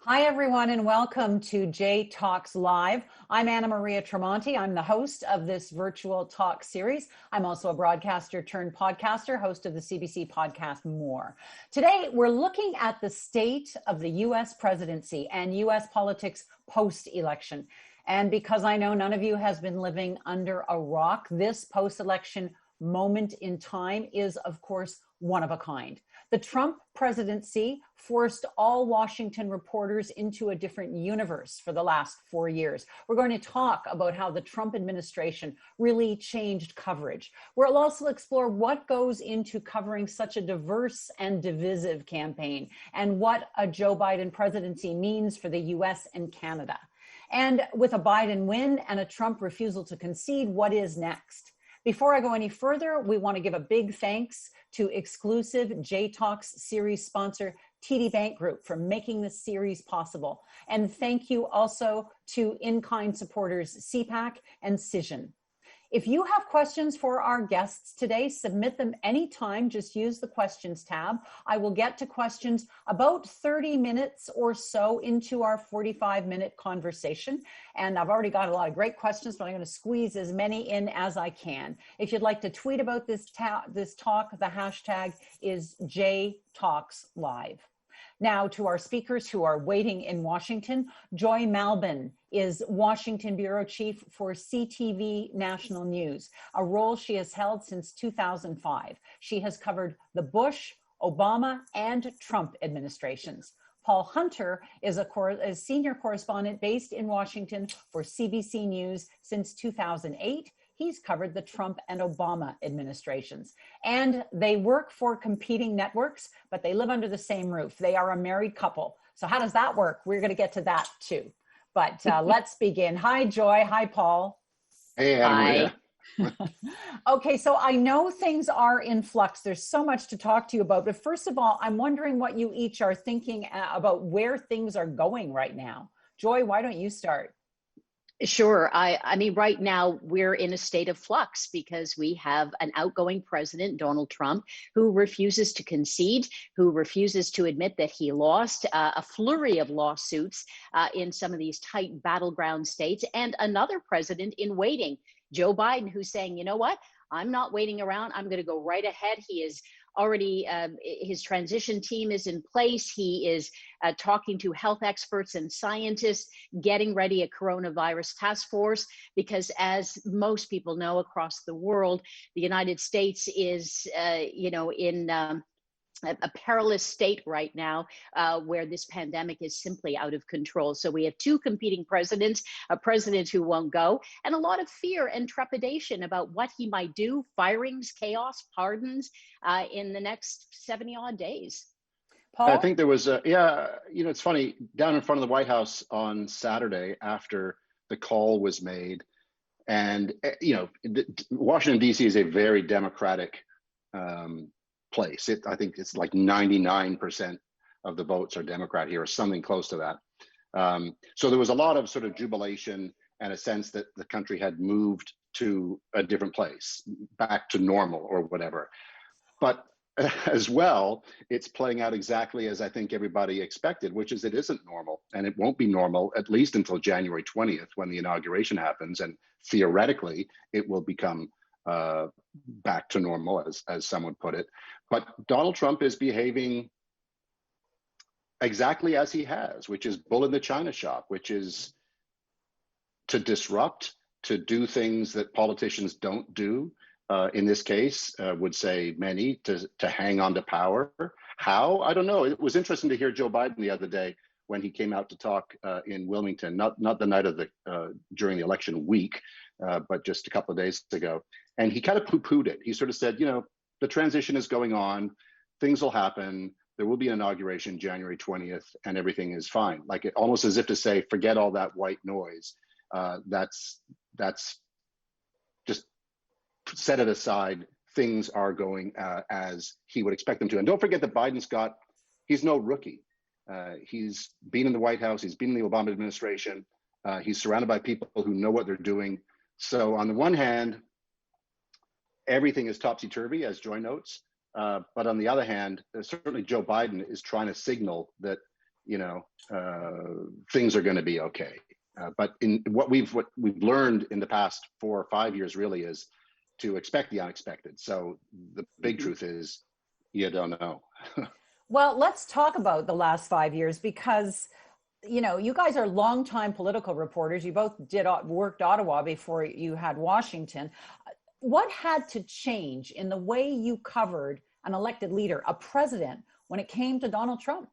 Hi, everyone, and welcome to J Talks Live. I'm Anna Maria Tremonti. I'm the host of this virtual talk series. I'm also a broadcaster turned podcaster, host of the CBC podcast More. Today, we're looking at the state of the U.S. presidency and U.S. politics post-election. And because I know none of you has been living under a rock, this post-election moment in time is, of course, one of a kind. The Trump presidency forced all Washington reporters into a different universe for the last 4 years. We're going to talk about how the Trump administration really changed coverage. We'll also explore what goes into covering such a diverse and divisive campaign and what a Joe Biden presidency means for the US and Canada. And with a Biden win and a Trump refusal to concede, what is next? Before I go any further, we want to give a big thanks to exclusive J-Talks series sponsor TD Bank Group for making this series possible. And thank you also to in-kind supporters CPAC and Cision. If you have questions for our guests today, submit them anytime. Just use the questions tab. I will get to questions about 30 minutes or so into our 45-minute conversation. And I've already got a lot of great questions, but I'm going to squeeze as many in as I can. If you'd like to tweet about this talk, the hashtag is JTalksLive. Now to our speakers who are waiting in Washington. Joy Malbon is Washington Bureau Chief for CTV National News, a role she has held since 2005. She has covered the Bush, Obama, and Trump administrations. Paul Hunter is a senior correspondent based in Washington for CBC News since 2008. He's covered the Trump and Obama administrations. And they work for competing networks, but they live under the same roof. They are a married couple. So how does that work? We're going to get to that too. But let's begin. Hi, Joy. Hi, Paul. Hey, Anna Maria. Okay, so I know things are in flux. There's so much to talk to you about. But first of all, I'm wondering what you each are thinking about where things are going right now. Joy, why don't you start? Sure. I mean, right now we're in a state of flux because we have an outgoing president, Donald Trump, who refuses to concede, who refuses to admit that he lost, a flurry of lawsuits in some of these tight battleground states, and another president in waiting, Joe Biden, who's saying, you know what? I'm not waiting around. I'm going to go right ahead. He is already, his transition team is in place. He is talking to health experts and scientists, getting ready a coronavirus task force, because as most people know across the world, the United States is, in a perilous state right now where this pandemic is simply out of control. So we have two competing presidents, a president who won't go, and a lot of fear and trepidation about what he might do, firings, chaos, pardons in the next 70 odd days. Paul? I think there was it's funny, down in front of the White House on Saturday after the call was made, and, Washington, D.C. is a very democratic place. I think it's like 99% of the votes are Democrat here, or something close to that. So there was a lot of sort of jubilation and a sense that the country had moved to a different place, back to normal or whatever. But as well, it's playing out exactly as I think everybody expected, which is it isn't normal, and it won't be normal at least until January 20th when the inauguration happens, and theoretically it will become back to normal, as some would put it. But Donald Trump is behaving exactly as he has, which is bull in the china shop, which is to disrupt, to do things that politicians don't do. In this case, would say many, to hang on to power. How? I don't know. It was interesting to hear Joe Biden the other day when he came out to talk in Wilmington, not the night of during the election week, but just a couple of days ago. And he kind of poo-pooed it. He sort of said, the transition is going on, things will happen, there will be an inauguration January 20th, and everything is fine. Like almost as if to say, forget all that white noise. That's just set it aside. Things are going as he would expect them to. And don't forget that he's no rookie. He's been in the White House, he's been in the Obama administration, he's surrounded by people who know what they're doing. So on the one hand, everything is topsy-turvy, as Joy notes. But on the other hand, certainly Joe Biden is trying to signal that, things are going to be okay. But in what we've learned in the past 4 or 5 years really is to expect the unexpected. So the big truth is you don't know. Well, let's talk about the last 5 years, because you guys are longtime political reporters. You both worked Ottawa before you had Washington. What had to change in the way you covered an elected leader, a president, when it came to Donald Trump?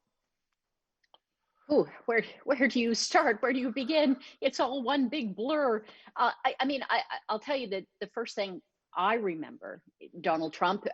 Ooh, where do you start? Where do you begin? It's all one big blur. I'll tell you that the first thing I remember, Donald Trump,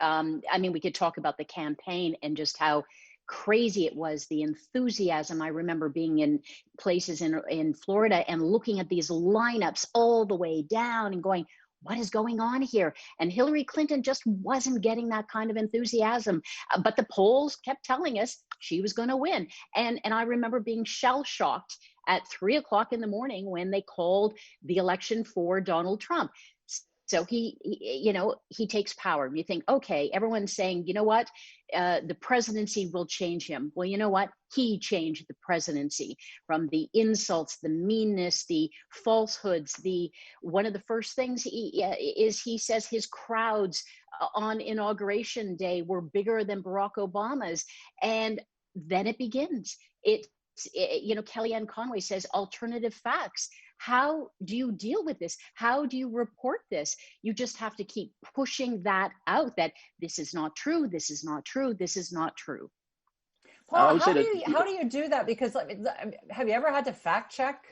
we could talk about the campaign and just how crazy it was, the enthusiasm. I remember being in places in Florida and looking at these lineups all the way down and going, what is going on here? And Hillary Clinton just wasn't getting that kind of enthusiasm. But the polls kept telling us she was going to win. And I remember being shell-shocked at 3 o'clock in the morning when they called the election for Donald Trump. So he takes power. You think, okay, everyone's saying, you know what, the presidency will change him. Well, you know what? He changed the presidency from the insults, the meanness, the falsehoods. One of the first things he says his crowds on Inauguration Day were bigger than Barack Obama's, and then it begins. Kellyanne Conway says alternative facts. How do you deal with this? How do you report this? You just have to keep pushing that out, that this is not true, this is not true, this is not true. Paul, how do you do that? Because have you ever had to fact check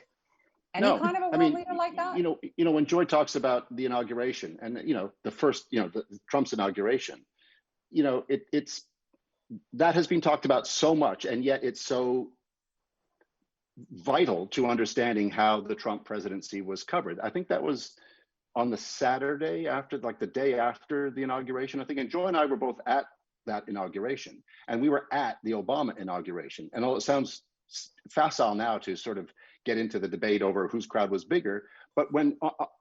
any kind of a world leader like that? When Joy talks about the inauguration and, the first, Trump's inauguration, it's that has been talked about so much, and yet it's so vital to understanding how the Trump presidency was covered. I think that was on the Saturday after, the day after the inauguration, I think, and Joy and I were both at that inauguration, and we were at the Obama inauguration. And it sounds facile now to sort of get into the debate over whose crowd was bigger, but when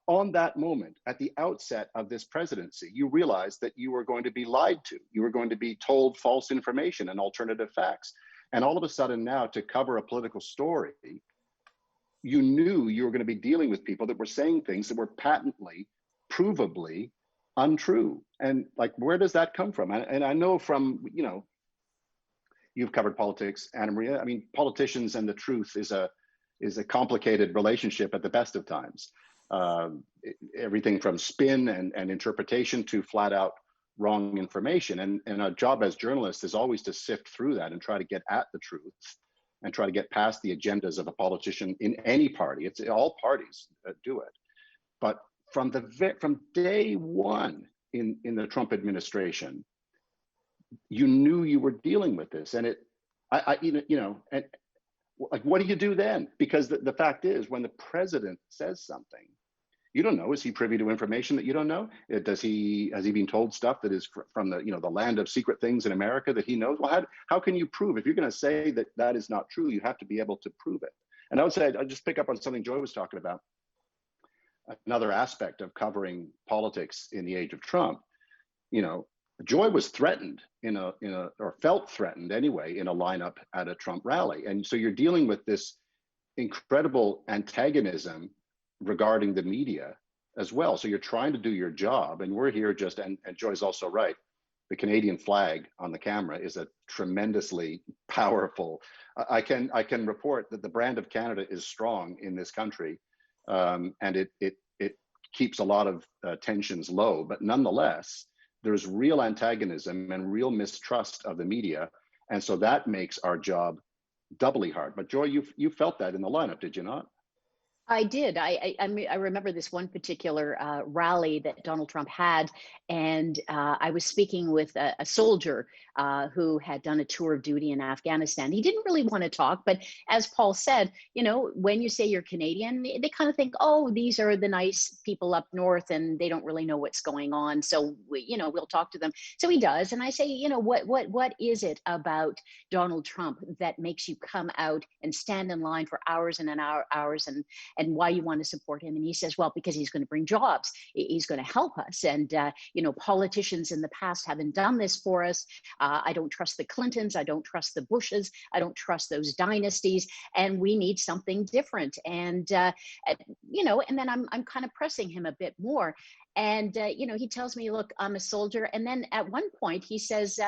on that moment, at the outset of this presidency, you realized that you were going to be lied to, you were going to be told false information and alternative facts. And all of a sudden now, to cover a political story, you knew you were going to be dealing with people that were saying things that were patently, provably untrue. And where does that come from? And I know from, you've covered politics, Anna Maria. Politicians and the truth is a complicated relationship at the best of times. Everything from spin and interpretation to flat out wrong information. And our job as journalists is always to sift through that and try to get at the truth and try to get past the agendas of a politician in any party. It's all parties that do it. But from day one in the Trump administration, you knew you were dealing with this. And what do you do then? Because the fact is, when the president says something, you don't know. Is he privy to information that you don't know? Has he been told stuff that is from the land of secret things in America that he knows? Well, how can you prove? If you're going to say that is not true, you have to be able to prove it. And I would say, I'd just pick up on something Joy was talking about. Another aspect of covering politics in the age of Trump, Joy was threatened or felt threatened anyway in a lineup at a Trump rally. And so you're dealing with this incredible antagonism regarding the media as well. So you're trying to do your job, and we're here and Joy's also right. The Canadian flag on the camera is a tremendously powerful, I can report that the brand of Canada is strong in this country. And it keeps a lot of tensions low, but nonetheless, there's real antagonism and real mistrust of the media. And so that makes our job doubly hard. But Joy, you felt that in the lineup, did you not? I did. I remember this one particular rally that Donald Trump had, and I was speaking with a soldier who had done a tour of duty in Afghanistan. He didn't really want to talk, but as Paul said, when you say you're Canadian, they kind of think, oh, these are the nice people up north, and they don't really know what's going on. So we'll talk to them. So he does, and I say, what is it about Donald Trump that makes you come out and stand in line for hours and hours and and why you want to support him. And he says, well, because he's going to bring jobs. He's going to help us. And, politicians in the past haven't done this for us. I don't trust the Clintons. I don't trust the Bushes. I don't trust those dynasties. And we need something different. And, and then I'm kind of pressing him a bit more. And, he tells me, look, I'm a soldier. And then at one point he says,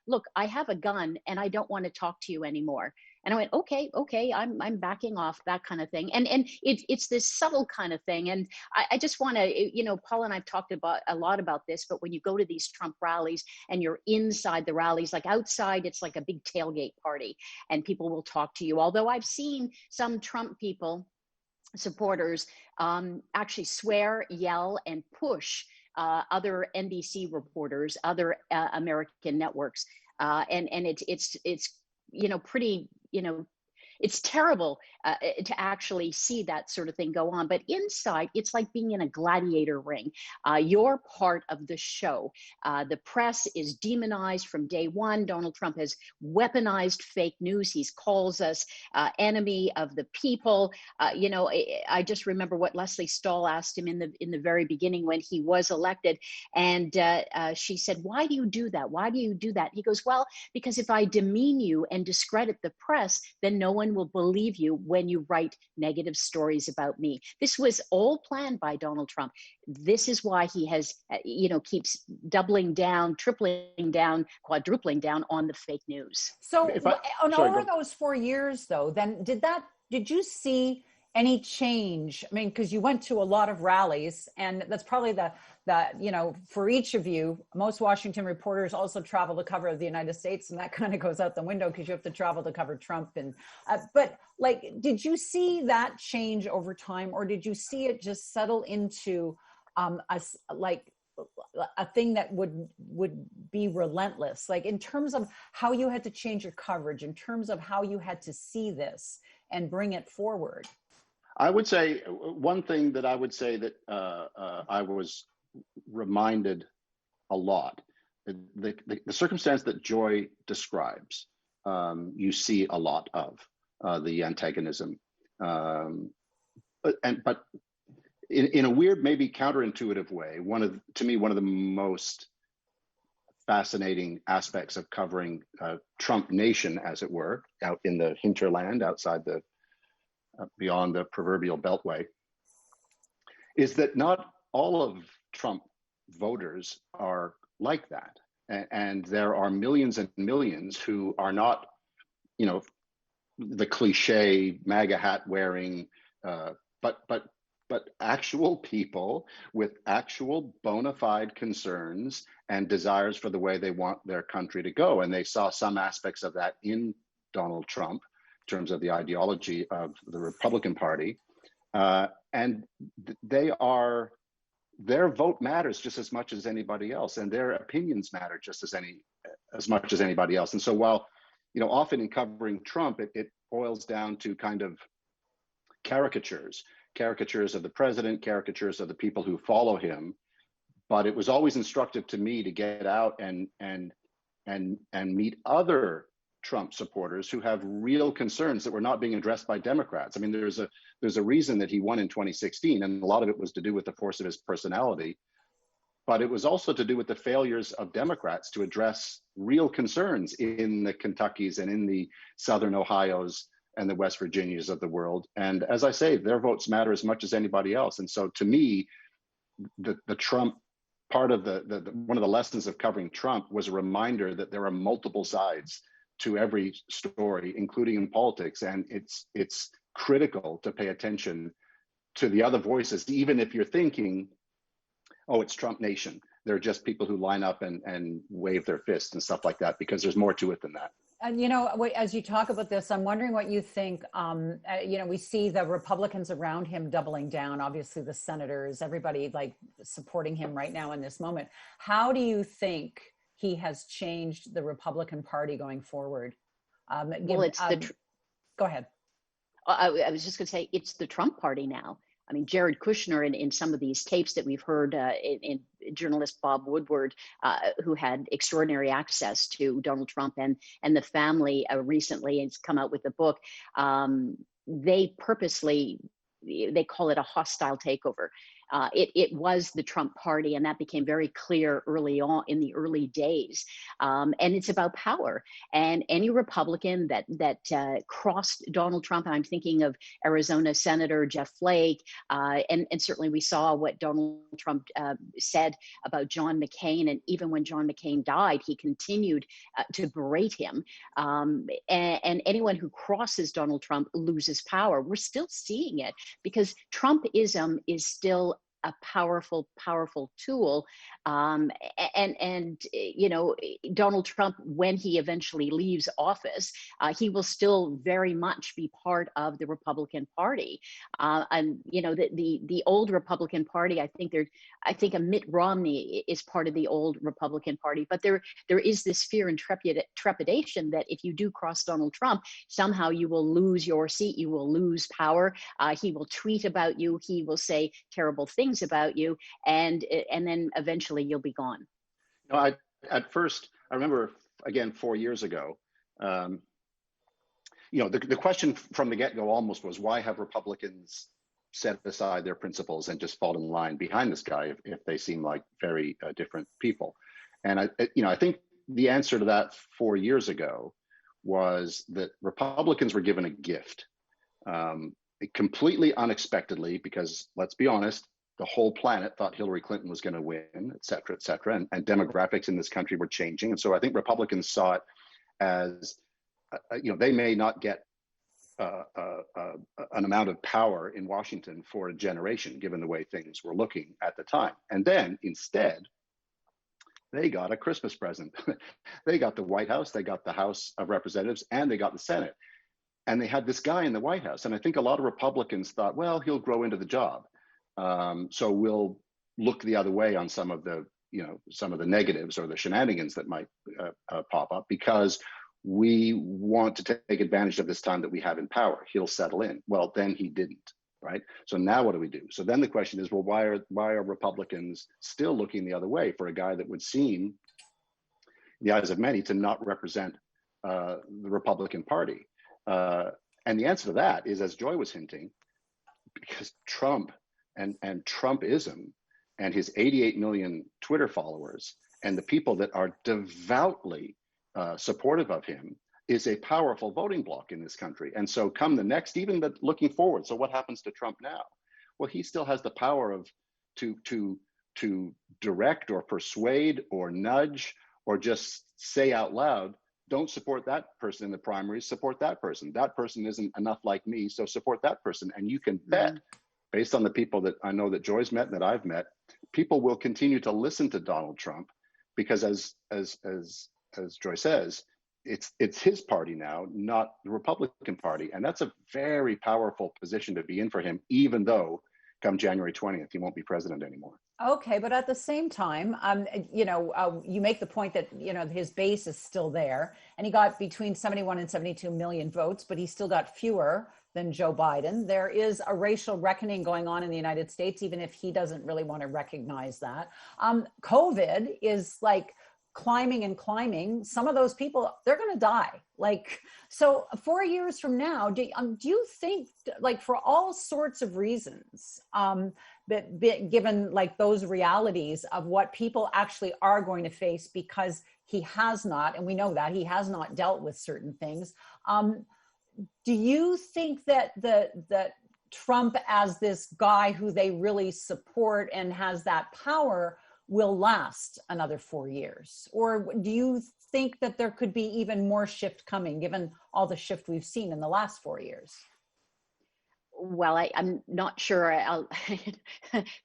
look, I have a gun and I don't want to talk to you anymore. And I went, okay, I'm backing off, that kind of thing. And it's this subtle kind of thing. And I just want to, Paul and I've talked about a lot about this, but when you go to these Trump rallies and you're inside the rallies, like outside, it's like a big tailgate party and people will talk to you. Although I've seen some Trump supporters actually swear, yell, and push other NBC reporters, other American networks, and it's pretty it's terrible to actually see that sort of thing go on. But inside, it's like being in a gladiator ring. You're part of the show. The press is demonized from day one. Donald Trump has weaponized fake news. He calls us enemy of the people. I just remember what Leslie Stahl asked him in the very beginning when he was elected. And she said, why do you do that? Why do you do that? He goes, well, because if I demean you and discredit the press, then no one will believe you when you write negative stories about me. This was all planned by Donald Trump. This is why he has, keeps doubling down, tripling down, quadrupling down on the fake news. So over those 4 years, though, then did you see any change? I mean, because you went to a lot of rallies, and that's probably the for each of you, most Washington reporters also travel to cover the United States, and that kind of goes out the window because you have to travel to cover Trump. And but did you see that change over time, or did you see it just settle into a thing that would be relentless, like in terms of how you had to change your coverage, in terms of how you had to see this and bring it forward? I would say one thing that I would say that I was reminded a lot, the circumstance that Joy describes, you see a lot of the antagonism, but in a weird, maybe counterintuitive way, one of the most fascinating aspects of covering Trump Nation, as it were, out in the hinterland, outside the beyond the proverbial beltway, is that not all of Trump voters are like that. And there are millions and millions who are not, the cliche MAGA hat wearing, but actual people with actual bona fide concerns and desires for the way they want their country to go. And they saw some aspects of that in Donald Trump, in terms of the ideology of the Republican Party, and their vote matters just as much as anybody else, and their opinions matter just as much as anybody else. And so while, often in covering Trump, it boils down to kind of caricatures of the president, caricatures of the people who follow him, but it was always instructive to me to get out and meet other Trump supporters who have real concerns that were not being addressed by Democrats. I mean, there's a reason that he won in 2016, and a lot of it was to do with the force of his personality, but it was also to do with the failures of Democrats to address real concerns in the Kentuckys and in the Southern Ohios and the West Virginias of the world. And as I say, their votes matter as much as anybody else. And so to me, the Trump part of one of the lessons of covering Trump was a reminder that there are multiple sides to every story, including in politics. And it's critical to pay attention to the other voices, even if you're thinking, oh, it's Trump Nation. They're just people who line up and wave their fists and stuff like that, because there's more to it than that. And, as you talk about this, I'm wondering what you think. We see the Republicans around him doubling down, obviously the senators, everybody supporting him right now in this moment. How do you think he has changed the Republican Party going forward? Go ahead. I was just going to say, it's the Trump Party now. I mean, Jared Kushner, in some of these tapes that we've heard, in journalist Bob Woodward, who had extraordinary access to Donald Trump and the family recently, and has come out with a book. They purposely they call it a hostile takeover. It was the Trump party, and that became very clear early on in the early days. And it's about power. And any Republican that crossed Donald Trump, and I'm thinking of Arizona Senator Jeff Flake, and certainly we saw what Donald Trump said about John McCain, and even when John McCain died, he continued to berate him. And anyone who crosses Donald Trump loses power. We're still seeing it because Trumpism is still a powerful tool. And you know, Donald Trump, when he eventually leaves office, he will still very much be part of the Republican Party. And you know, the old Republican Party, I think a Mitt Romney is part of the old Republican Party, but there is this fear and trepidation that if you do cross Donald Trump, somehow you will lose your seat, you will lose power. He will tweet about you, he will say terrible things about you, and then eventually you'll be gone. No, at first, I remember, again, 4 years ago, you know, the question from the get-go almost was, why have Republicans set aside their principles and just fall in line behind this guy if they seem like very different people? And I think the answer to that 4 years ago was that Republicans were given a gift, completely unexpectedly, because let's be honest, the whole planet thought Hillary Clinton was going to win, et cetera, and demographics in this country were changing. And so I think Republicans saw it as, you know, they may not get an amount of power in Washington for a generation, given the way things were looking at the time. And then instead, they got a Christmas present. They got the White House, they got the House of Representatives, and they got the Senate. And they had this guy in the White House. And I think a lot of Republicans thought, well, he'll grow into the job. So we'll look the other way on some of the negatives or the shenanigans that might pop up, because we want to take advantage of this time that we have in power. He'll settle in. Well, then he didn't, right? So now what do we do? So then the question is, well, why are Republicans still looking the other way for a guy that would seem, in the eyes of many, to not represent the Republican Party? And the answer to that is, as Joy was hinting, because Trump and Trumpism and his 88 million Twitter followers and the people that are devoutly supportive of him is a powerful voting bloc in this country. And so come the next, even looking forward, so what happens to Trump now? Well, he still has the power to direct or persuade or nudge or just say out loud, don't support that person in the primaries, support that person. That person isn't enough like me, so support that person. And you can bet, based on the people that I know that Joy's met and that I've met, people will continue to listen to Donald Trump because, as Joy says, it's his party now, not the Republican Party, and that's a very powerful position to be in for him. Even though, come January 20th, he won't be president anymore. Okay, but at the same time, you make the point that, you know, his base is still there, and he got between 71 and 72 million votes, but he still got fewer than Joe Biden. There is a racial reckoning going on in the United States, even if he doesn't really want to recognize that. COVID is like climbing and climbing. Some of those people, they're going to die. Like, so 4 years from now, do you think, like, for all sorts of reasons, given like those realities of what people actually are going to face, because he has not, and we know that he has not dealt with certain things. Do you think that that Trump, as this guy who they really support and has that power, will last another 4 years? Or do you think that there could be even more shift coming, given all the shift we've seen in the last 4 years? Well, I'm not sure.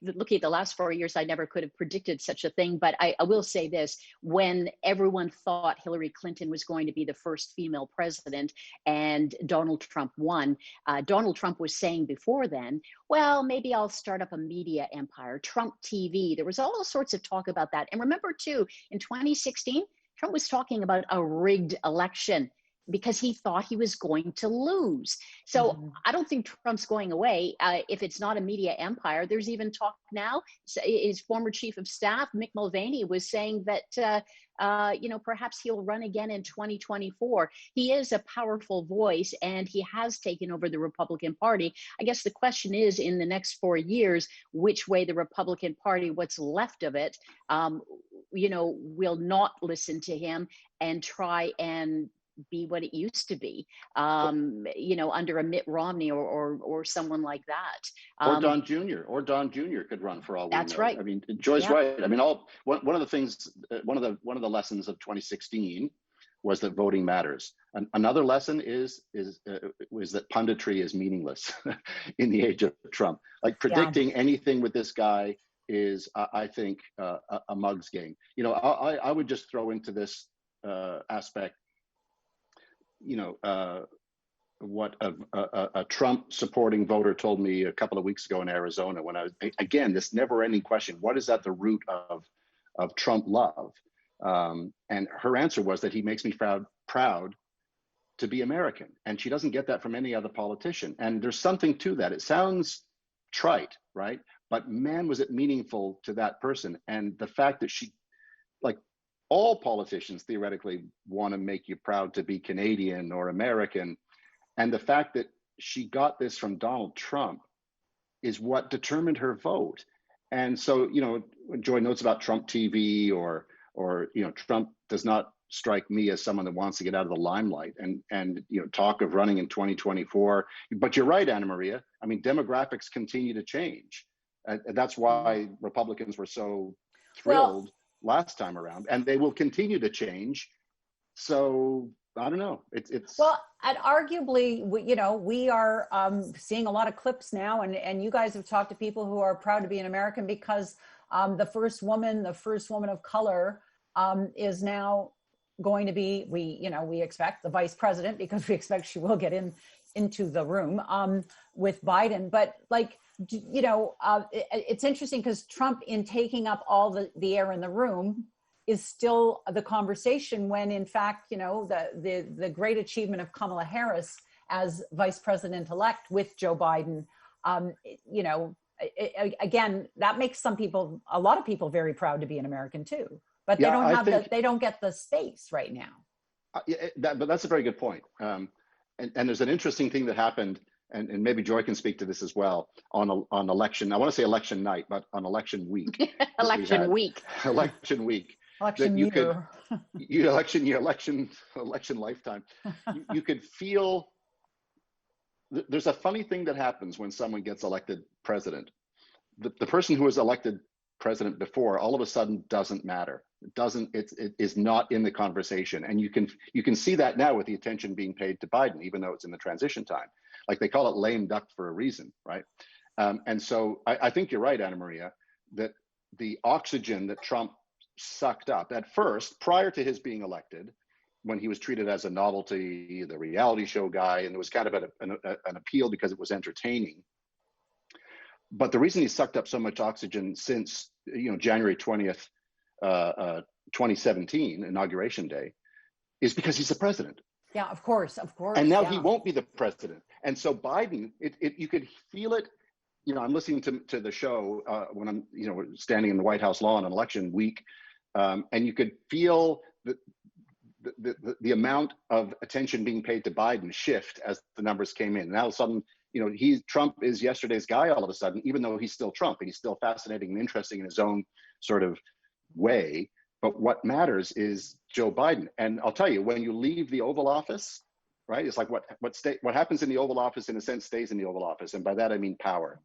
Looking at the last 4 years, I never could have predicted such a thing. But I will say this: when everyone thought Hillary Clinton was going to be the first female president and Donald Trump won, Donald Trump was saying before then, well, maybe I'll start up a media empire, Trump TV. There was all sorts of talk about that. And remember, too, in 2016, Trump was talking about a rigged election. because he thought he was going to lose. So I don't think Trump's going away. If it's not a media empire, there's even talk now. His former chief of staff, Mick Mulvaney, was saying that perhaps he'll run again in 2024. He is a powerful voice, and he has taken over the Republican Party. I guess the question is, in the next 4 years, which way the Republican Party, what's left of it, will not listen to him and try and be what it used to be, under a Mitt Romney or someone like that. Or Don Jr. could run for all we know. That's right. I mean, Joy's right. I mean, one of the things, one of the lessons of 2016 was that voting matters. Another lesson is that punditry is meaningless in the age of Trump. Like predicting anything with this guy is, I think, a mug's game. I would just throw into this aspect, what a Trump supporting voter told me a couple of weeks ago in Arizona, when I was, again, this never ending question, what is at the root of Trump love? And her answer was that he makes me proud to be American. And she doesn't get that from any other politician. And there's something to that. It sounds trite, right? But man, was it meaningful to that person. And the fact that she, like, all politicians theoretically want to make you proud to be Canadian or American. And the fact that she got this from Donald Trump is what determined her vote. And so, when Joy notes about Trump TV or Trump does not strike me as someone that wants to get out of the limelight and talk of running in 2024. But you're right, Anna Maria. I mean, demographics continue to change. That's why Republicans were so thrilled last time around, and they will continue to change. So I don't know. It's well, and arguably, we are seeing a lot of clips now, and you guys have talked to people who are proud to be an American because the first woman of color is now going to be, we expect, the vice president, because we expect she will get into the room with Biden. But it's interesting because Trump, in taking up all the air in the room, is still the conversation, when in fact, the great achievement of Kamala Harris as vice president-elect with Joe Biden, again, that makes a lot of people very proud to be an American too, but they don't get the space right now. But that's a very good point. And there's an interesting thing that happened, and maybe Joy can speak to this as well, on election, I want to say election night, but on election week. Election week. Election week. Election year. Election lifetime. You could feel, there's a funny thing that happens when someone gets elected president. The person who was elected president before, all of a sudden doesn't matter. It is not in the conversation. And you can see that now with the attention being paid to Biden, even though it's in the transition time. Like, they call it lame duck for a reason, right? And so I think you're right, Anna Maria, that the oxygen that Trump sucked up at first, prior to his being elected, when he was treated as a novelty, the reality show guy, and it was kind of an appeal because it was entertaining. But the reason he sucked up so much oxygen since January 20th, 2017, Inauguration Day, is because he's the president. Yeah, of course. And now he won't be the president. And so Biden, you could feel it. I'm listening to the show when I'm, standing in the White House lawn on election week, and you could feel the amount of attention being paid to Biden shift as the numbers came in. And all of a sudden, Trump is yesterday's guy all of a sudden, even though he's still Trump and he's still fascinating and interesting in his own sort of way. But what matters is Joe Biden. And I'll tell you, when you leave the Oval Office, right, it's like what happens in the Oval Office, in a sense, stays in the Oval Office. And by that, I mean power.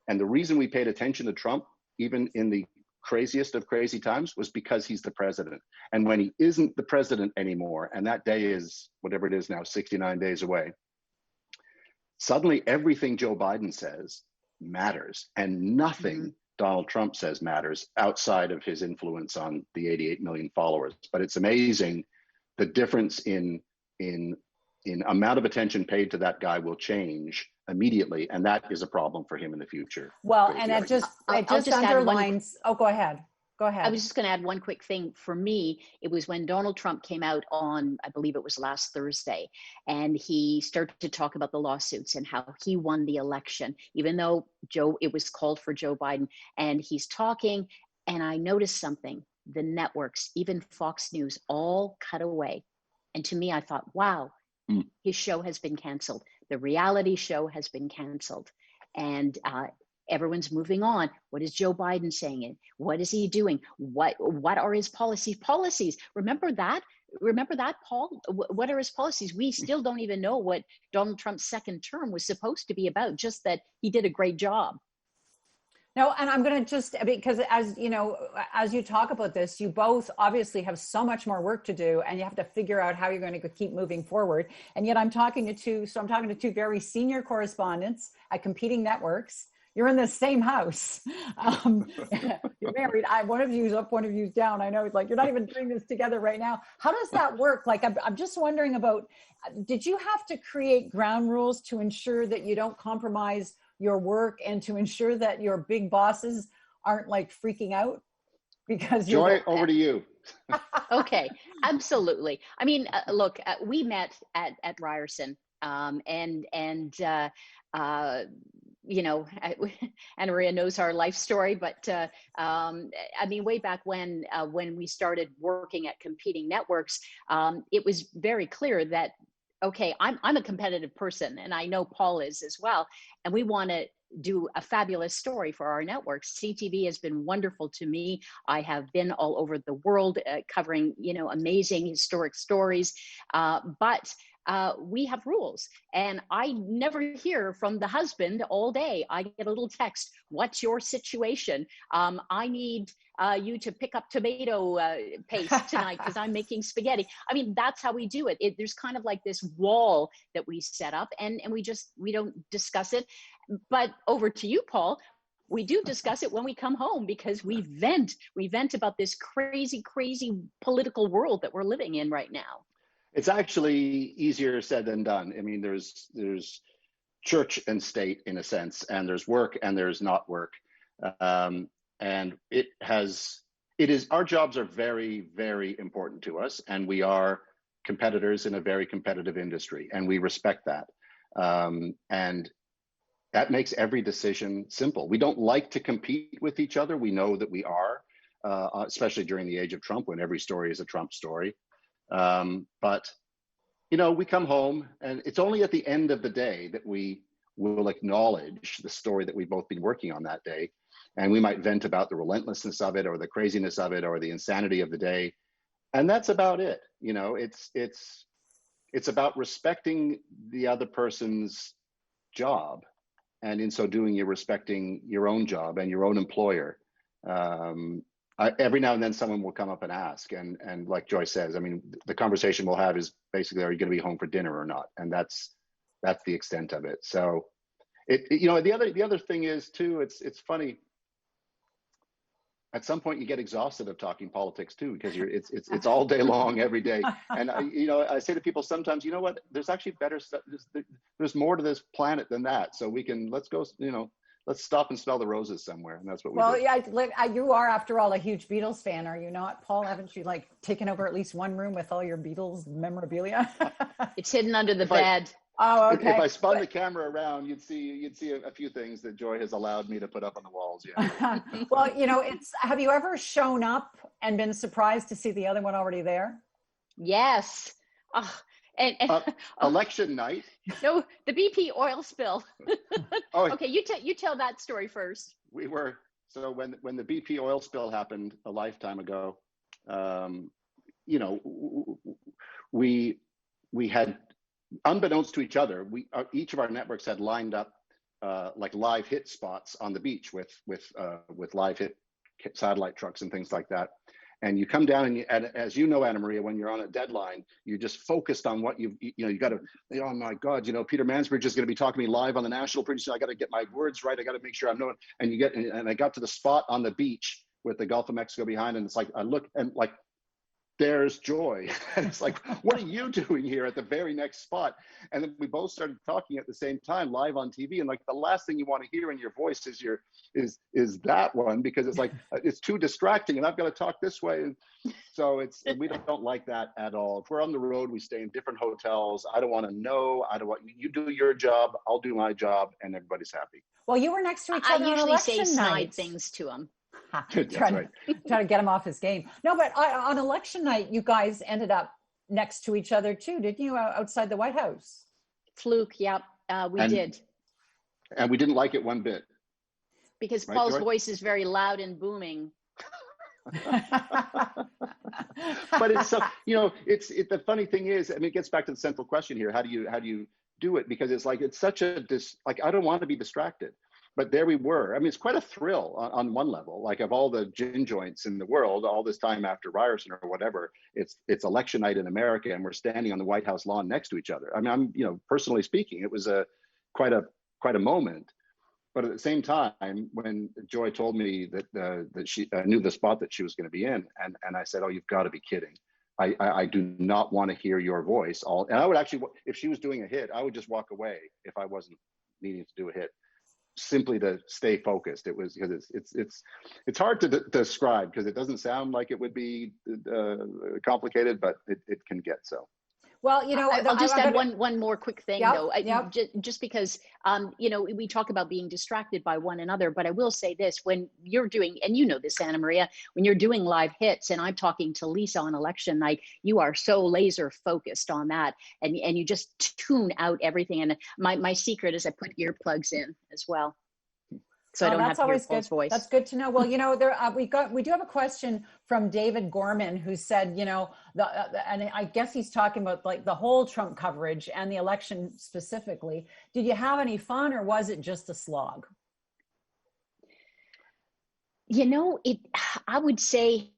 And the reason we paid attention to Trump, even in the craziest of crazy times, was because he's the president. And when he isn't the president anymore, and that day is whatever it is now, 69 days away, suddenly everything Joe Biden says matters, and nothing Donald Trump says matters outside of his influence on the 88 million followers. But it's amazing the difference in amount of attention paid to that guy will change immediately, and that is a problem for him in the future. Well, and it just underlines. Oh, go ahead. Go ahead. I was just going to add one quick thing. For me, it was when Donald Trump came out on, I believe it was last Thursday, and he started to talk about the lawsuits and how he won the election, even though it was called for Joe Biden. And he's talking, and I noticed something. The networks, even Fox News, all cut away. And to me, I thought, wow, his show has been canceled. The reality show has been canceled. And everyone's moving on. What is Joe Biden saying? What is he doing? What are his policies? Remember that, Paul? What are his policies? We still don't even know what Donald Trump's second term was supposed to be about, just that he did a great job. No, and I'm going to just, because as you know, as you talk about this, you both obviously have so much more work to do, and you have to figure out how you're going to keep moving forward. And yet I'm talking to two very senior correspondents at competing networks. You're in the same house. You're married. One of you's up, one of you's down. I know it's like you're not even doing this together right now. How does that work? Like, I'm just wondering about, did you have to create ground rules to ensure that you don't compromise your work and to ensure that your big bosses aren't like freaking out? Because Joy, over to you. Okay, absolutely. I mean, look, we met at Ryerson, and you know, Anna Maria knows our life story, but I mean, way back when we started working at competing networks, it was very clear that, okay, I'm a competitive person, and I know Paul is as well, and we want to do a fabulous story for our networks. CTV has been wonderful to me. I have been all over the world covering, you know, amazing historic stories, but we have rules, and I never hear from the husband all day. I get a little text, what's your situation? I need you to pick up tomato paste tonight because I'm making spaghetti. I mean, that's how we do it. There's kind of like this wall that we set up, and we don't discuss it. But over to you, Paul. We do discuss it when we come home, because we vent about this crazy political world that we're living in right now. It's actually easier said than done. I mean, there's church and state in a sense, and there's work and there's not work. And our jobs are very, very important to us, and we are competitors in a very competitive industry, and we respect that. And that makes every decision simple. We don't like to compete with each other. We know that we are, especially during the age of Trump, when every story is a Trump story. But, you know, we come home, and it's only at the end of the day that we will acknowledge the story that we've both been working on that day. And we might vent about the relentlessness of it, or the craziness of it, or the insanity of the day. And that's about it. You know, it's about respecting the other person's job. And in so doing, you're respecting your own job and your own employer. Every now and then someone will come up and ask, and like Joy says, I mean, the conversation we'll have is basically, are you going to be home for dinner or not? And that's the extent of it. So you know, the other thing is too, it's funny. At some point you get exhausted of talking politics too, because it's all day long, every day. And you know, I say to people sometimes, you know what, there's actually better stuff. There's more to this planet than that. So let's go, you know, let's stop and smell the roses somewhere. And that's what we do. Well, yeah, you are, after all, a huge Beatles fan, are you not, Paul? Haven't you like taken over at least one room with all your Beatles memorabilia? It's hidden under the bed. Oh, okay. If I spun the camera around, you'd see a few things that Joy has allowed me to put up on the walls. Yeah. Well, you know, have you ever shown up and been surprised to see the other one already there? Yes. Oh, and election night. No, the BP oil spill. Oh, okay, you tell that story first. So when the BP oil spill happened a lifetime ago, you know, we had, unbeknownst to each other, each of our networks had lined up like live hit spots on the beach with live hit satellite trucks and things like that. And you come down, and as you know, Anna Maria, when you're on a deadline, you're just focused on what you got to, oh my God, you know, Peter Mansbridge is going to be talking to me live on the National pretty soon. I got to get my words right. I got to make sure I'm knowing. And I got to the spot on the beach with the Gulf of Mexico behind, and it's like, I look, and like there's Joy. And it's like, what are you doing here at the very next spot? And then we both started talking at the same time, live on TV. And like, the last thing you want to hear in your voice is that one, because it's like, it's too distracting and I've got to talk this way. And so we don't like that at all. If we're on the road, we stay in different hotels. I don't want to know. I don't want, you do your job, I'll do my job, and everybody's happy. Well, you were next to each other on usually election say snide night. things to him. Trying to get him off his game. No, but on election night, you guys ended up next to each other too, didn't you? Outside the White House. Fluke, yep, we did. And we didn't like it one bit. Because right, Paul's Joy? voice is very loud and booming. But it's so, the funny thing is, I mean, it gets back to the central question here. How do you do it? Because it's like, it's such a, I don't want to be distracted. But there we were. I mean, it's quite a thrill on one level. Like, of all the gin joints in the world, all this time after Ryerson or whatever, it's election night in America, and we're standing on the White House lawn next to each other. I mean, personally speaking, it was quite a moment. But at the same time, when Joy told me that she knew the spot that she was going to be in, and I said, "Oh, you've got to be kidding! I do not want to hear your voice." And I would actually, if she was doing a hit, I would just walk away if I wasn't needing to do a hit, simply to stay focused. It was because it's hard to describe, because it doesn't sound like it would be complicated, but it can get so. Well, I'll just add one more quick thing, though. Yep. Just because, we talk about being distracted by one another, but I will say this: when you're doing, and you know this, Anna Maria, when you're doing live hits, and I'm talking to Lisa on election night, you are so laser focused on that, and you just tune out everything. And my secret is I put earplugs in as well, so I don't have to hear Paul's voice. That's good to know. Well, we do have a question from David Gorman, who said, and I guess he's talking about like the whole Trump coverage and the election specifically. Did you have any fun, or was it just a slog? I would say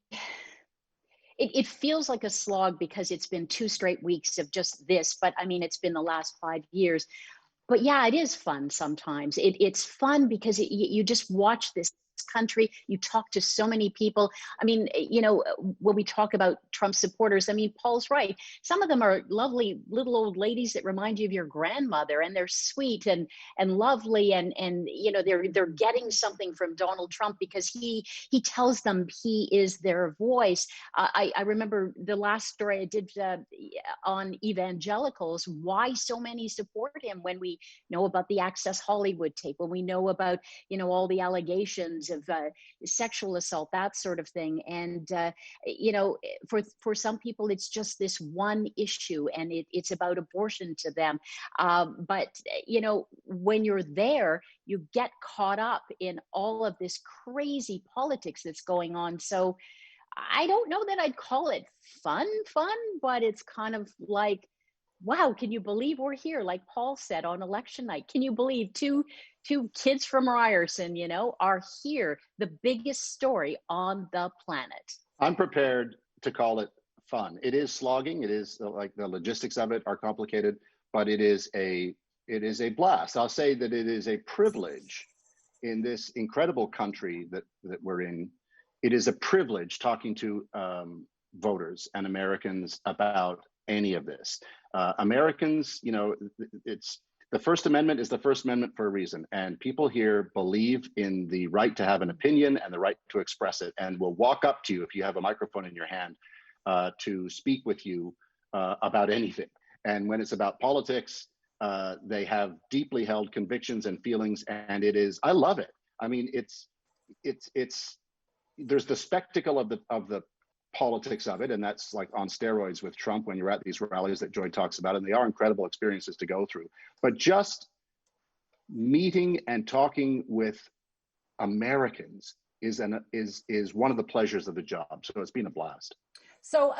it feels like a slog because it's been 2 straight weeks of just this, but I mean, it's been the last 5 years. But yeah, it is fun sometimes. It's fun because you just watch this country. You talk to so many people. I mean, when we talk about Trump supporters, I mean, Paul's right. Some of them are lovely little old ladies that remind you of your grandmother, and they're sweet and lovely, and they're getting something from Donald Trump because he tells them he is their voice. I remember the last story I did on evangelicals, why so many support him, when we know about the Access Hollywood tape, when we know about all the allegations of sexual assault, that sort of thing. And, for some people, it's just this one issue, and it's about abortion to them. But when you're there, you get caught up in all of this crazy politics that's going on. So I don't know that I'd call it fun, but it's kind of like, wow, can you believe we're here? Like Paul said on election night, can you believe two kids from Ryerson, are here, the biggest story on the planet? I'm prepared to call it fun. It is slogging. It is like the logistics of it are complicated, but it is a blast. I'll say that it is a privilege in this incredible country that we're in. It is a privilege talking to voters and Americans about any of this. Americans, it's the First Amendment is the First Amendment for a reason, and people here believe in the right to have an opinion and the right to express it, and will walk up to you if you have a microphone in your hand to speak with you about anything. And when it's about politics, they have deeply held convictions and feelings, and I love it. I mean, it's there's the spectacle of the politics of it, and that's like on steroids with Trump when you're at these rallies that Joy talks about, and they are incredible experiences to go through. But just meeting and talking with Americans is one of the pleasures of the job. So it's been a blast. So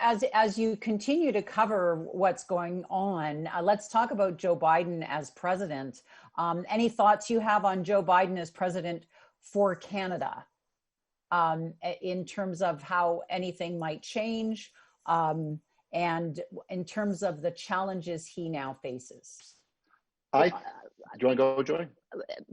as you continue to cover what's going on, let's talk about Joe Biden as president. Any thoughts you have on Joe Biden as president for Canada? In terms of how anything might change, and in terms of the challenges he now faces? Do you want to go, Joy?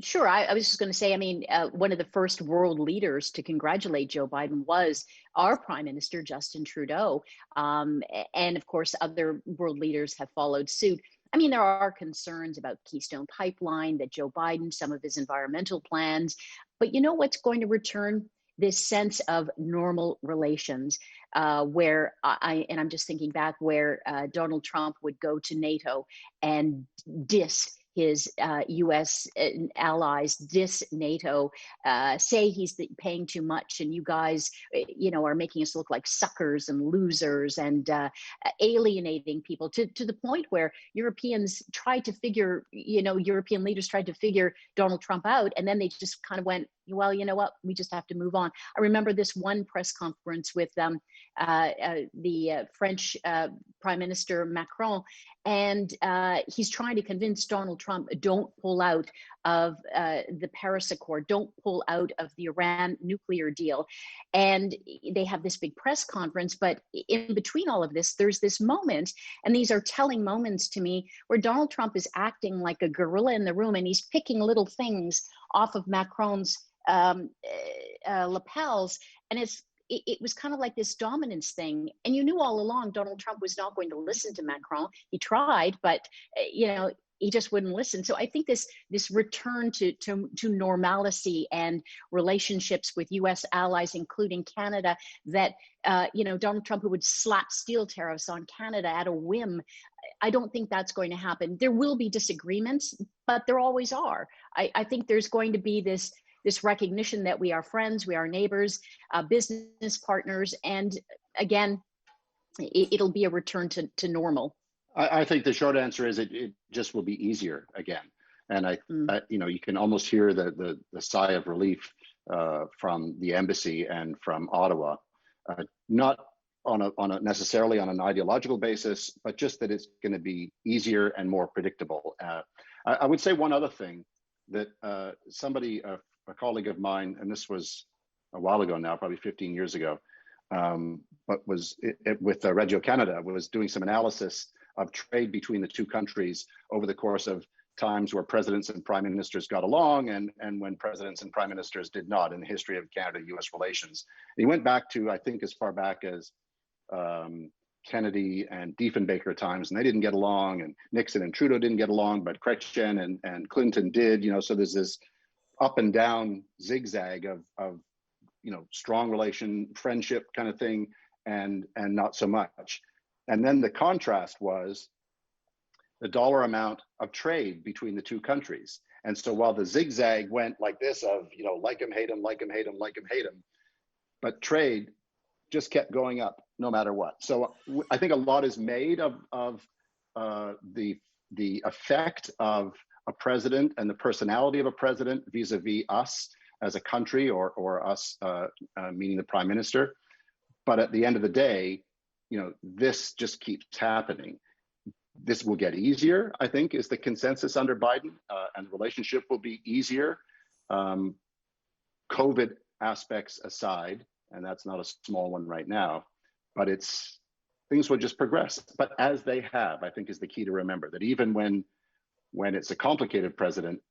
Sure. I was just going to say, I mean, one of the first world leaders to congratulate Joe Biden was our Prime Minister, Justin Trudeau. And of course, other world leaders have followed suit. I mean, there are concerns about Keystone Pipeline, that Joe Biden, some of his environmental plans. But you know what's going to return? This sense of normal relations, where I'm just thinking back where Donald Trump would go to NATO and diss his U.S. allies, diss NATO, say he's paying too much, and you guys, are making us look like suckers and losers, and alienating people to the point where European leaders tried to figure Donald Trump out, and then they just kind of went, well, you know what? We just have to move on. I remember this one press conference with the French Prime Minister Macron, and he's trying to convince Donald Trump, don't pull out of the Paris Accord, don't pull out of the Iran nuclear deal. And they have this big press conference, but in between all of this, there's this moment, and these are telling moments to me, where Donald Trump is acting like a gorilla in the room, and he's picking little things off of Macron's lapels, and it was kind of like this dominance thing. And you knew all along Donald Trump was not going to listen to Macron. He tried, but he just wouldn't listen. So I think this return to normalcy and relationships with U.S. allies, including Canada, that Donald Trump, who would slap steel tariffs on Canada at a whim, I don't think that's going to happen. There will be disagreements, but there always are. I think there's going to be this recognition that we are friends, we are neighbors, business partners, and again, it'll be a return to normal. I think the short answer is it just will be easier again, and you can almost hear the sigh of relief from the embassy and from Ottawa, not necessarily on an ideological basis, but just that it's going to be easier and more predictable. I would say one other thing that a colleague of mine, and this was a while ago now, probably 15 years ago, but was with Radio Canada, was doing some analysis of trade between the two countries over the course of times where presidents and prime ministers got along and when presidents and prime ministers did not in the history of Canada-US relations. And he went back to, I think, as far back as Kennedy and Diefenbaker times, and they didn't get along, and Nixon and Trudeau didn't get along, but Chrétien and Clinton did, so there's this up and down zigzag of strong relation, friendship kind of thing, and not so much. And then the contrast was the dollar amount of trade between the two countries. And so while the zigzag went like this of, like him, hate him, like him, hate him, like him, hate him, but trade just kept going up no matter what. So I think a lot is made of the effect of a president and the personality of a president vis-a-vis us as a country, or us, meaning the prime minister. But at the end of the day, this just keeps happening. This will get easier, I think, is the consensus under Biden, and the relationship will be easier. COVID aspects aside, and that's not a small one right now, but things will just progress. But as they have, I think, is the key to remember, that even when it's a complicated president,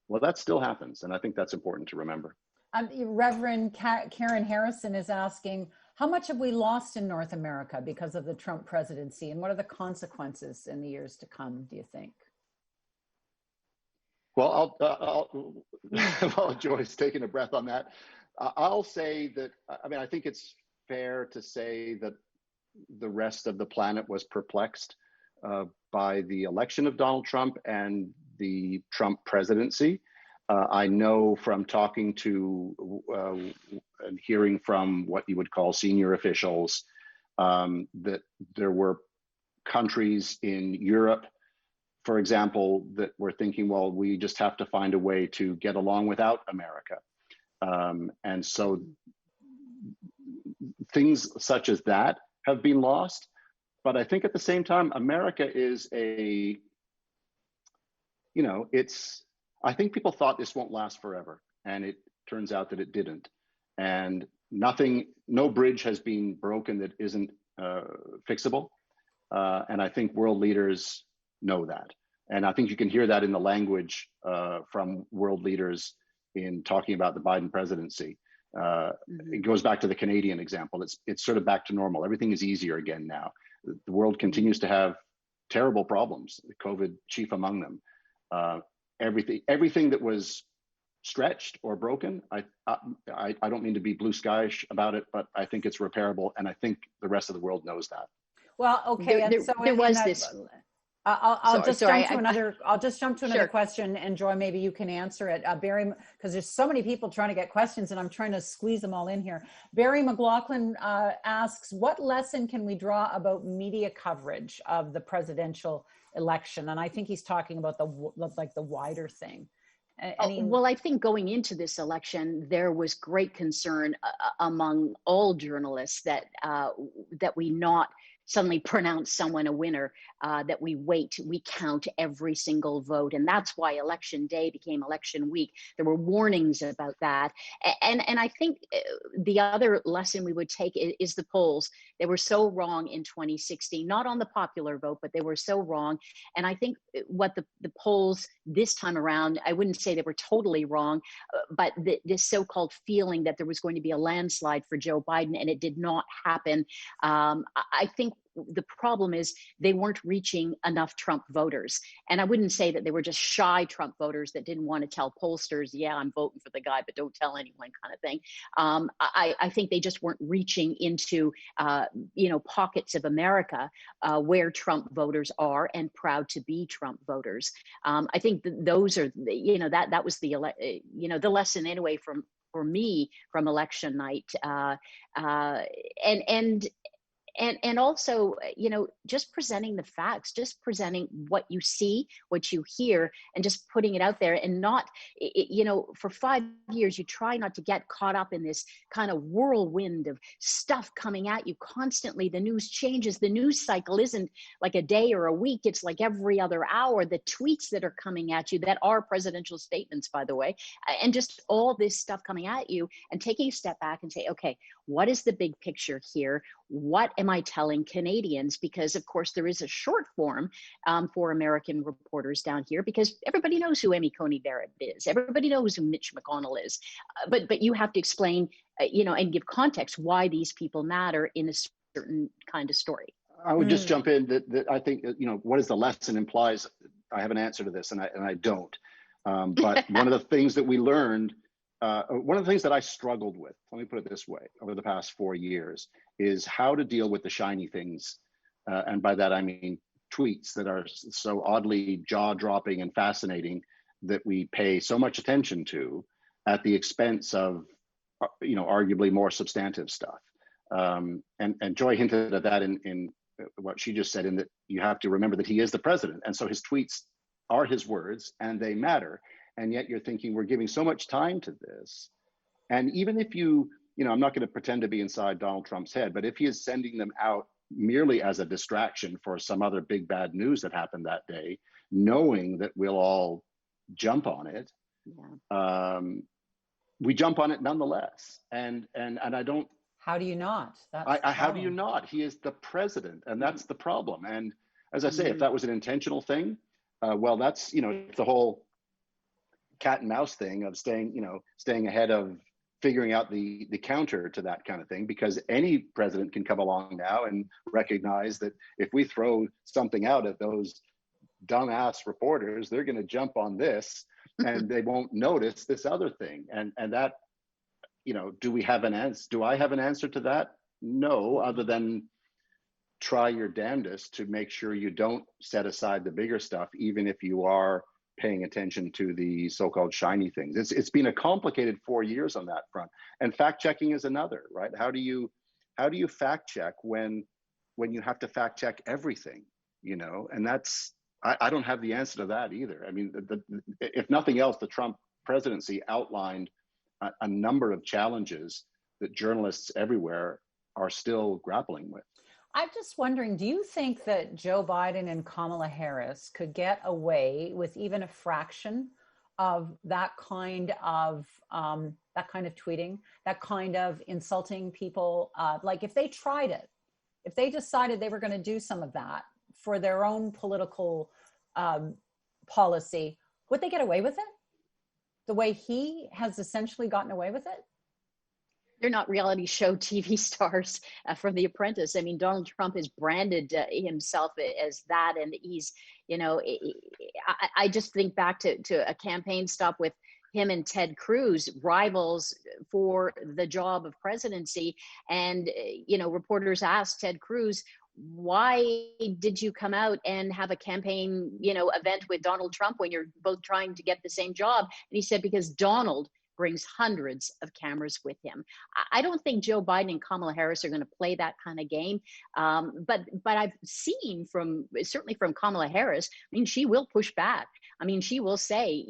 well, that still happens. And I think that's important to remember. Reverend Karen Harrison is asking, how much have we lost in North America because of the Trump presidency? And what are the consequences in the years to come, do you think? Well, while Joy's taking a breath on that, I'll say that, I think it's fair to say that the rest of the planet was perplexed by the election of Donald Trump and the Trump presidency. I know from talking to and hearing from what you would call senior officials that there were countries in Europe, for example, that were thinking, well, we just have to find a way to get along without America. And so things such as that have been lost. But I think at the same time, America is I think people thought this won't last forever, and it turns out that it didn't. And no bridge has been broken that isn't fixable. And I think world leaders know that. And I think you can hear that in the language from world leaders in talking about the Biden presidency. It goes back to the Canadian example. It's sort of back to normal. Everything is easier again now. The world continues to have terrible problems, COVID chief among them. Everything that was stretched or broken, I don't mean to be blue skyish about it, but I think it's repairable, and I think the rest of the world knows that. Well, okay, I'll just jump to another question, and Joy, maybe you can answer it. Barry, because there's so many people trying to get questions, and I'm trying to squeeze them all in here. Barry McLaughlin asks, what lesson can we draw about media coverage of the presidential election? And I think he's talking about the wider thing. Well, I think going into this election, there was great concern among all journalists that we not suddenly pronounce someone a winner, that we count every single vote. And that's why election day became election week. There were warnings about that. And I think the other lesson we would take is the polls. They were so wrong in 2016, not on the popular vote, but they were so wrong. And I think what the polls this time around, I wouldn't say they were totally wrong, but this so-called feeling that there was going to be a landslide for Joe Biden, and it did not happen. I think the problem is they weren't reaching enough Trump voters. And I wouldn't say that they were just shy Trump voters that didn't want to tell pollsters, yeah, I'm voting for the guy, but don't tell anyone kind of thing. I think they just weren't reaching into, pockets of America where Trump voters are and proud to be Trump voters. I think those are, that was the lesson anyway for me from election night. And also, just presenting the facts, just presenting what you see, what you hear, and just putting it out there, and not, for 5 years, you try not to get caught up in this kind of whirlwind of stuff coming at you constantly. The news changes. The news cycle isn't like a day or a week. It's like every other hour. The tweets that are coming at you that are presidential statements, by the way, and just all this stuff coming at you, and taking a step back and say, okay, what is the big picture here? What am I telling Canadians? Because, of course, there is a short form for American reporters down here, because everybody knows who Amy Coney Barrett is. Everybody knows who Mitch McConnell is. But you have to explain, and give context why these people matter in a certain kind of story. I would just jump in that I think, what is the lesson implies. I have an answer to this, and I don't. But one of the things that we learned, one of the things that I struggled with, let me put it this way, over the past 4 years, is how to deal with the shiny things. And by that, I mean tweets that are so oddly jaw-dropping and fascinating that we pay so much attention to at the expense of, arguably more substantive stuff. And Joy hinted at that in what she just said, in that you have to remember that he is the president. And so his tweets are his words, and they matter. And yet you're thinking, we're giving so much time to this. And even if I'm not going to pretend to be inside Donald Trump's head, but if he is sending them out merely as a distraction for some other big bad news that happened that day, knowing that we'll all jump on it, we jump on it nonetheless. And I don't. How do you not? How do you not? He is the president, and that's the problem. And as I say, if that was an intentional thing, well, that's the whole cat and mouse thing of staying ahead of figuring out the counter to that kind of thing, because any president can come along now and recognize that if we throw something out at those dumbass reporters, they're going to jump on this and they won't notice this other thing. And that, do we have an answer? Do I have an answer to that? No, other than try your damnedest to make sure you don't set aside the bigger stuff, even if you are paying attention to the so-called shiny things. It's been a complicated 4 years on that front. And fact checking is another, right? How do you fact check when you have to fact check everything, And that's, I don't have the answer to that either. I mean, if nothing else, the Trump presidency outlined a number of challenges that journalists everywhere are still grappling with. I'm just wondering, do you think that Joe Biden and Kamala Harris could get away with even a fraction of that kind of tweeting, that kind of insulting people? Like if they tried it, if they decided they were going to do some of that for their own political policy, would they get away with it? The way he has essentially gotten away with it? They're not reality show TV stars from The Apprentice. I mean, Donald Trump has branded himself as that, and he's, I just think back to a campaign stop with him and Ted Cruz, rivals for the job of presidency. And, reporters asked Ted Cruz, why did you come out and have a campaign, event with Donald Trump when you're both trying to get the same job? And he said, because Donald brings hundreds of cameras with him. I don't think Joe Biden and Kamala Harris are going to play that kind of game. But I've seen certainly from Kamala Harris, I mean, she will push back. I mean, she will say,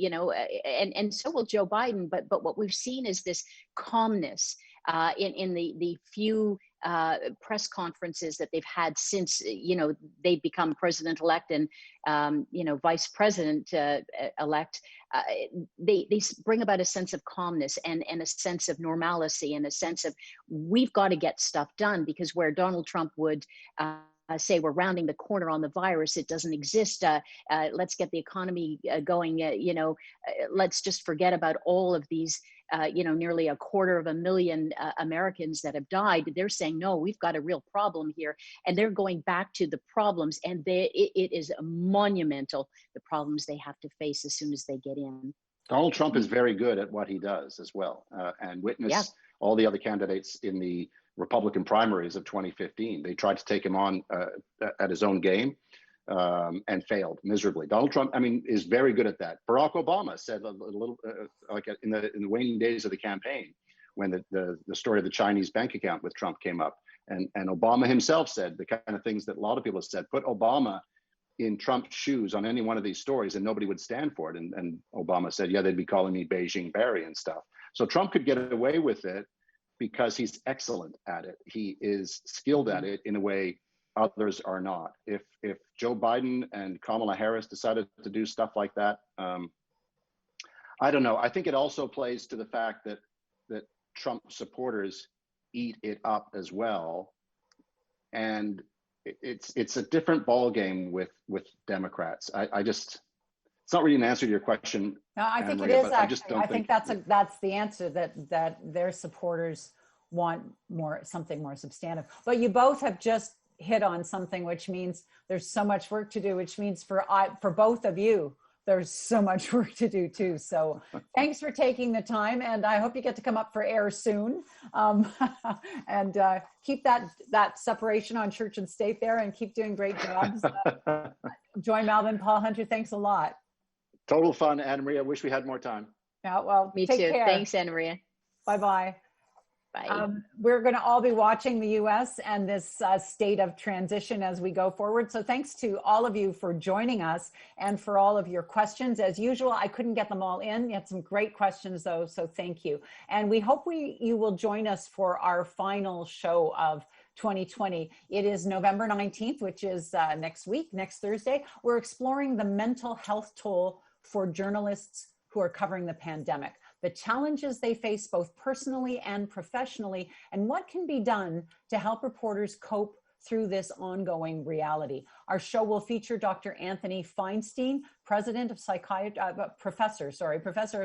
and so will Joe Biden. But what we've seen is this calmness in the few press conferences that they've had since, they've become president-elect and, vice president-elect. They bring about a sense of calmness and a sense of normalcy and a sense of, we've got to get stuff done, because where Donald Trump would say we're rounding the corner on the virus, it doesn't exist. Let's get the economy going. Let's just forget about all of these, nearly 250,000 Americans that have died. They're saying, no, we've got a real problem here. And they're going back to the problems, and it is monumental, the problems they have to face as soon as they get in. Donald Trump is very good at what he does as well, and witness all the other candidates in the Republican primaries of 2015. They tried to take him on at his own game and failed miserably. Donald Trump, is very good at that. Barack Obama said a little, like in the waning days of the campaign, when the story of the Chinese bank account with Trump came up, and Obama himself said the kind of things that a lot of people have said. Put Obama in Trump's shoes on any one of these stories, and nobody would stand for it. And Obama said, yeah, they'd be calling me Beijing Barry and stuff. So Trump could get away with it because he's excellent at it. He is skilled at it in a way others are not. If Joe Biden and Kamala Harris decided to do stuff like that, I don't know. I think it also plays to the fact that Trump supporters eat it up as well, and it's a different ball game with Democrats. It's not really an answer to your question. No, I think it is actually. I think that's the answer, that their supporters want something more substantive. But you both have just hit on something, which means there's so much work to do, which means for both of you, there's so much work to do too. So thanks for taking the time, and I hope you get to come up for air soon. And keep that separation on church and state there, and keep doing great jobs. Joy Malbon, Paul Hunter, thanks a lot. Total fun, Anna Maria. Wish we had more time. Yeah, well, me take too. care. Thanks, Anna Maria. Bye-bye. Bye. We're going to all be watching the U.S. and this state of transition as we go forward. So thanks to all of you for joining us and for all of your questions. As usual, I couldn't get them all in. You had some great questions, though, so thank you. And we hope you will join us for our final show of 2020. It is November 19th, which is next week, next Thursday. We're exploring the mental health toll for journalists who are covering the pandemic, the challenges they face both personally and professionally, and what can be done to help reporters cope through this ongoing reality. Our show will feature Dr. Anthony Feinstein, professor of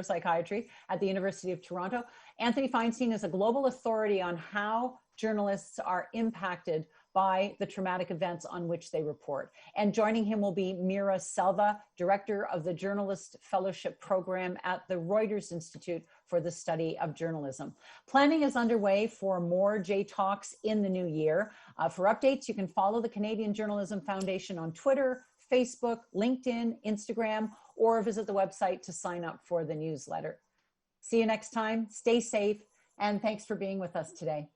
psychiatry at the University of Toronto. Anthony Feinstein is a global authority on how journalists are impacted by the traumatic events on which they report. And joining him will be Mira Selva, director of the Journalist Fellowship Program at the Reuters Institute for the Study of Journalism. Planning is underway for more J Talks in the new year. For updates, you can follow the Canadian Journalism Foundation on Twitter, Facebook, LinkedIn, Instagram, or visit the website to sign up for the newsletter. See you next time. Stay safe, and thanks for being with us today.